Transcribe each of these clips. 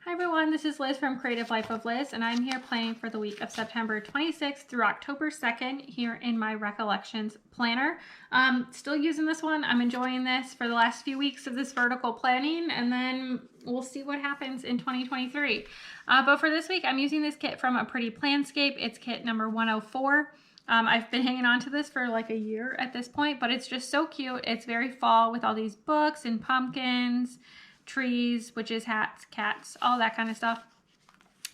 Hi everyone, this is Liz from Creative Life of Liz, and I'm here planning for the week of September 26th through October 2nd here in my Recollections planner. Still using this one. I'm enjoying this for the last few weeks of this vertical planning, and then we'll see what happens in 2023. But for this week, I'm using this kit from a pretty Planscape. It's kit number 104. I've been hanging on to this for like a year at this point, but it's just so cute. It's very fall with all these books and pumpkins, trees, witches, hats, cats, all that kind of stuff.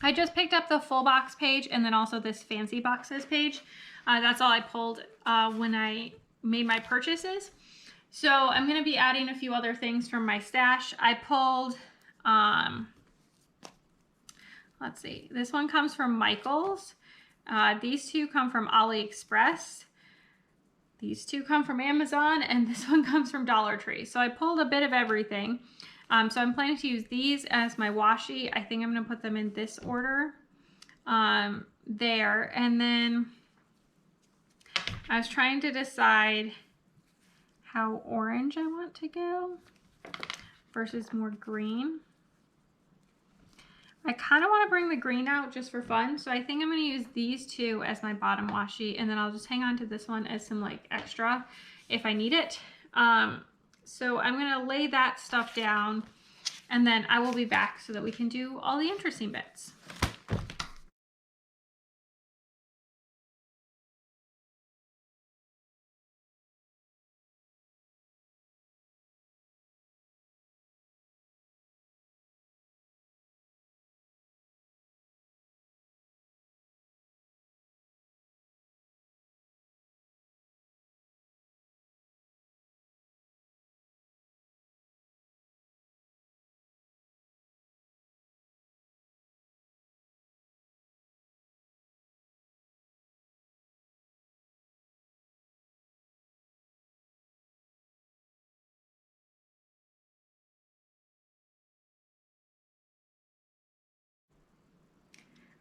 I just picked up the full box page and then also this fancy boxes page. That's all I pulled when I made my purchases. So I'm going to be adding a few other things from my stash. I pulled, let's see, this one comes from Michael's. These two come from AliExpress. These two come from Amazon, and this one comes from Dollar Tree. So I pulled a bit of everything. So I'm planning to use these as my washi. I think I'm going to put them in this order there. And then I was trying to decide how orange I want to go versus more green. I kind of want to bring the green out just for fun. So I think I'm going to use these two as my bottom washi, and then I'll just hang on to this one as some like extra if I need it. So I'm going to lay that stuff down, and then I will be back so that we can do all the interesting bits.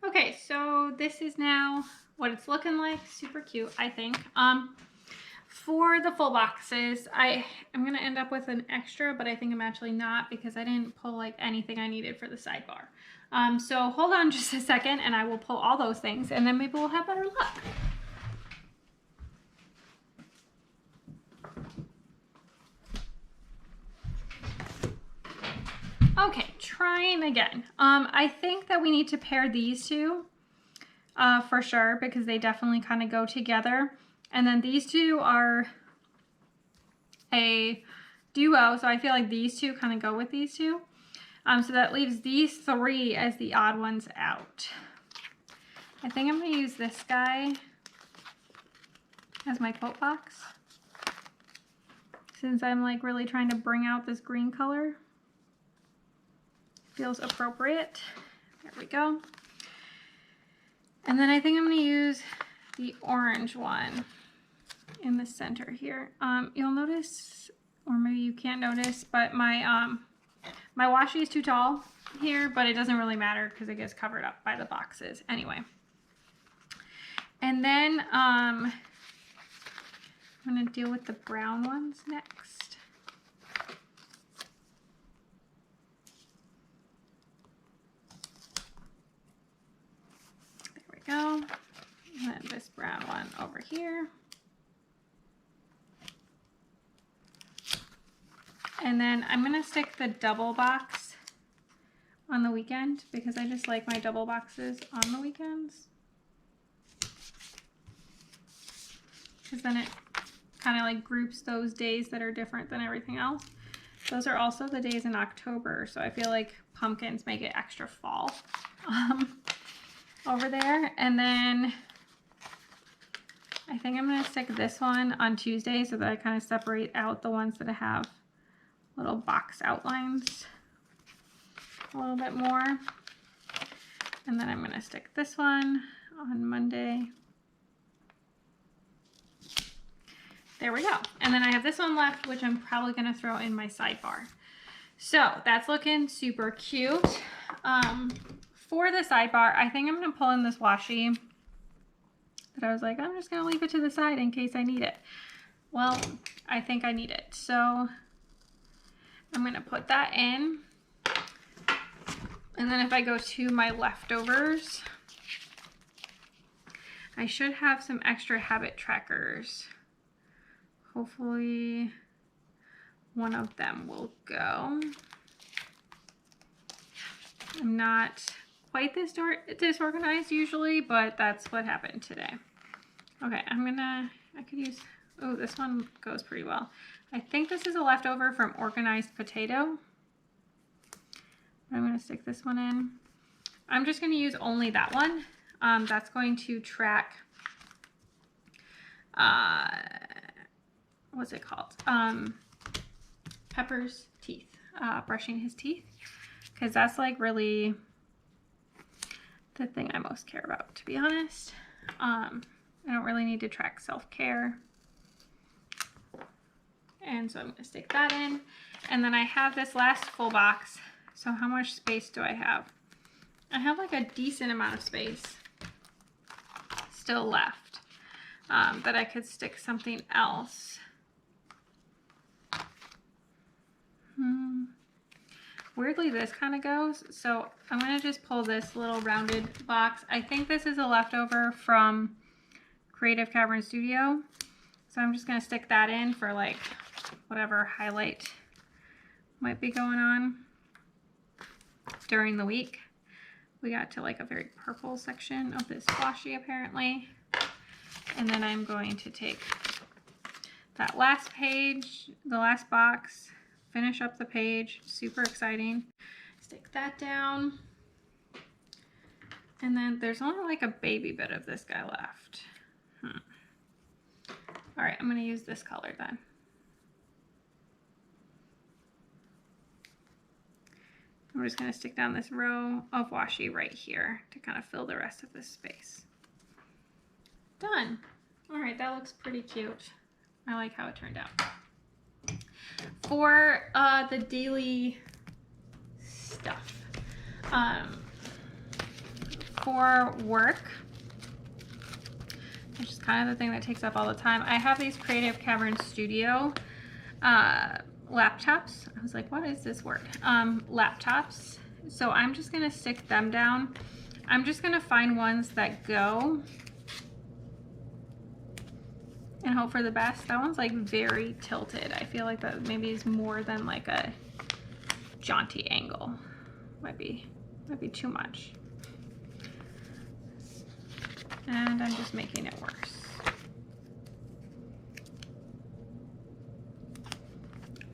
Okay, so this is now what it's looking like. Super cute, I think. For the full boxes, I'm going to end up with an extra, but I think I'm actually not because I didn't pull like anything I needed for the sidebar. So hold on just a second and I will pull all those things, and then maybe we'll have better luck. Okay, trying again. I think that we need to pair these two for sure because they definitely kind of go together. And then these two are a duo, so I feel like these two kind of go with these two. So that leaves these three as the odd ones out. I think I'm going to use this guy as my quote box since I'm like really trying to bring out this green color. Feels appropriate. There we go. And then I think I'm going to use the orange one in the center here. You'll notice, or maybe you can't notice, but my my washi is too tall here, but it doesn't really matter because it gets covered up by the boxes anyway. And then I'm going to deal with the brown ones next. There we go. And then this brown one over here. And then I'm going to stick the double box on the weekend because I just like my double boxes on the weekends. Because then it kind of like groups those days that are different than everything else. Those are also the days in October, so I feel like pumpkins make it extra fall over there. And then I think I'm going to stick this one on Tuesday so that I kind of separate out the ones that have little box outlines a little bit more. And then I'm going to stick this one on Monday. There we go. And then I have this one left, which I'm probably going to throw in my sidebar. So that's looking super cute. For the sidebar, I think I'm going to pull in this washi that I was like, I'm just gonna leave it to the side in case I need it. Well, I think I need it. So I'm gonna put that in. And then if I go to my leftovers, I should have some extra habit trackers. Hopefully one of them will go. I'm not quite this disorganized usually, but that's what happened today. Okay, I could use, oh, this one goes pretty well. I think this is a leftover from organized potato. I'm gonna stick this one in. I'm just gonna use only that one. That's going to track, what's it called? Pepper's teeth, brushing his teeth. Because that's like really the thing I most care about, to be honest. I don't really need to track self-care. And so I'm gonna stick that in. And then I have this last full box. So how much space do I have? I have like a decent amount of space still left that I could stick something else. Weirdly, this kind of goes. So I'm gonna just pull this little rounded box. I think this is a leftover from Creative Cavern Studio. So I'm just gonna stick that in for like whatever highlight might be going on during the week. We got to like a very purple section of this washi apparently. And then I'm going to take that last page, the last box, finish up the page, super exciting. Stick that down. And then there's only like a baby bit of this guy left. All right, I'm gonna use this color then. I'm just gonna stick down this row of washi right here to kind of fill the rest of this space. Done. All right, that looks pretty cute. I like how it turned out. For the daily stuff, for work, which is kind of the thing that takes up all the time, I have these Creative Cavern Studio laptops. I was like, what is this word? Laptops. So I'm just gonna stick them down. I'm just gonna find ones that go and hope for the best. That one's like very tilted. I feel like that maybe is more than like a jaunty angle. Might be too much. And I'm just making it worse.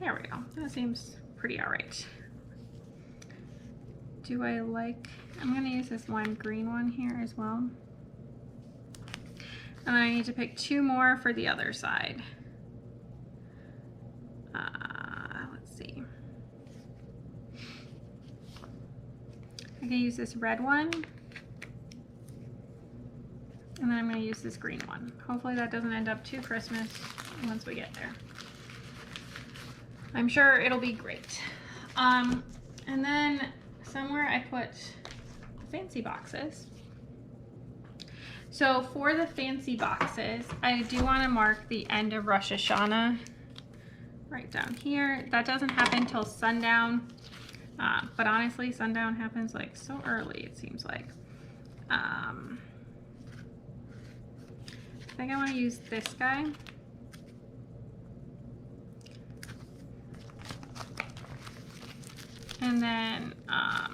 There we go. That seems pretty all right. Do I like, I'm gonna use this one green one here as well. And then I need to pick two more for the other side. Let's see. I can use this red one. And then I'm gonna use this green one. Hopefully that doesn't end up too Christmas once we get there. I'm sure it'll be great. And then somewhere I put fancy boxes. So for the fancy boxes, I do want to mark the end of Rosh Hashanah right down here. That doesn't happen till sundown, but honestly, sundown happens like so early, it seems like. I think I want to use this guy. And then I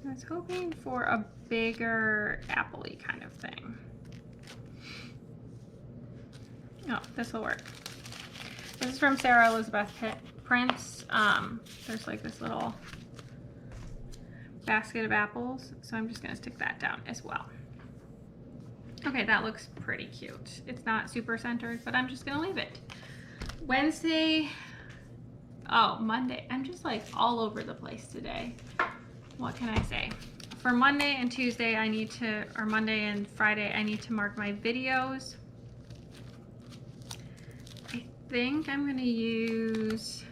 was hoping for a bigger apple-y kind of thing. Oh, this will work. This is from Sarah Elizabeth Prince. There's like this little basket of apples, so I'm just gonna stick that down as well. Okay, that looks pretty cute. It's not super centered, but I'm just gonna leave it. Wednesday, oh, Monday. I'm just like all over the place today. What can I say? For Monday and Tuesday, I need to, or Monday and Friday, I need to mark my videos. I think I'm gonna use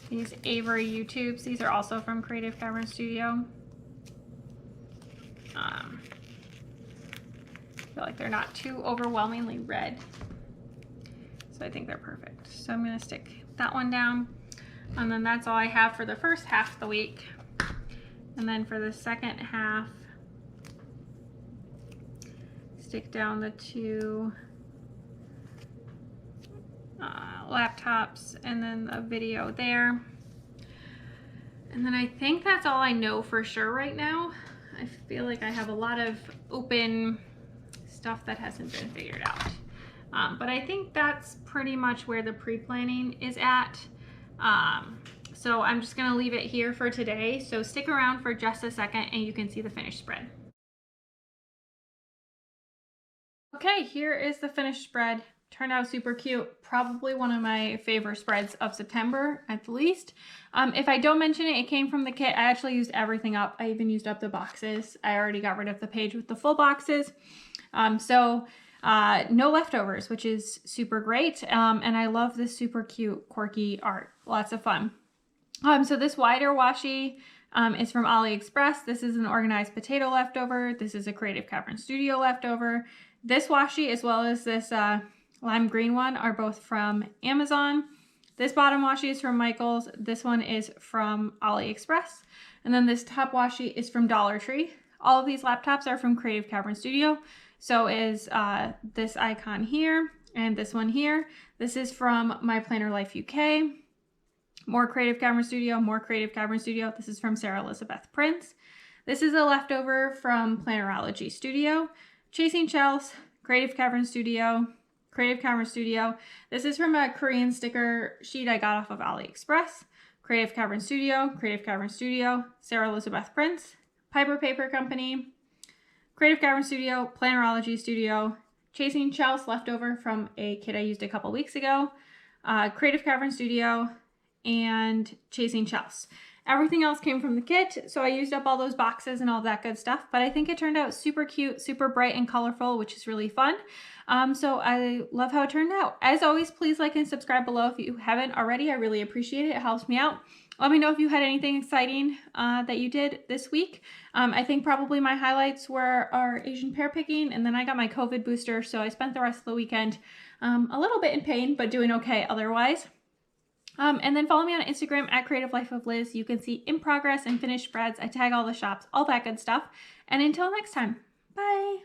These Avery YouTubes, these are also from Creative Cavern Studio. I feel like they're not too overwhelmingly red, so I think they're perfect. So I'm gonna stick that one down, and then that's all I have for the first half of the week. And then for the second half, stick down the two laptops and then a video there. And then I think that's all I know for sure right now. I feel like I have a lot of open stuff that hasn't been figured out. But I think that's pretty much where the pre-planning is at. So I'm just gonna leave it here for today. So stick around for just a second and you can see the finished spread. Okay, here is the finished spread. Turned out super cute. Probably one of my favorite spreads of September at the least. If I don't mention it, it came from the kit. I actually used everything up. I even used up the boxes. I already got rid of the page with the full boxes. No leftovers, which is super great. And I love this super cute, quirky art. Lots of fun. So this wider washi is from AliExpress. This is an organized potato leftover. This is a Creative Cavern Studio leftover. This washi, as well as this lime green one, are both from Amazon. This bottom washi is from Michaels. This one is from AliExpress. And then this top washi is from Dollar Tree. All of these laptops are from Creative Cavern Studio. So is this icon here and this one here. This is from My Planner Life UK. More Creative Cavern Studio, more Creative Cavern Studio. This is from Sarah Elizabeth Prince. This is a leftover from Plannerology Studio. Chasing Shells, Creative Cavern Studio, Creative Cavern Studio. This is from a Korean sticker sheet I got off of AliExpress. Creative Cavern Studio, Creative Cavern Studio, Sarah Elizabeth Prince, Piper Paper Company, Creative Cavern Studio, Plannerology Studio, Chasing Shells leftover from a kit I used a couple weeks ago, Creative Cavern Studio, and Chasing Shells. Everything else came from the kit, so I used up all those boxes and all that good stuff, but I think it turned out super cute, super bright and colorful, which is really fun. So I love how it turned out. As always, please like and subscribe below if you haven't already. I really appreciate it. It helps me out. Let me know if you had anything exciting that you did this week. I think probably my highlights were our Asian pear picking, and then I got my COVID booster, so I spent the rest of the weekend a little bit in pain, but doing okay otherwise. And then follow me on Instagram at Creative Life of Liz. You can see in progress and finished spreads. I tag all the shops, all that good stuff. And until next time, bye.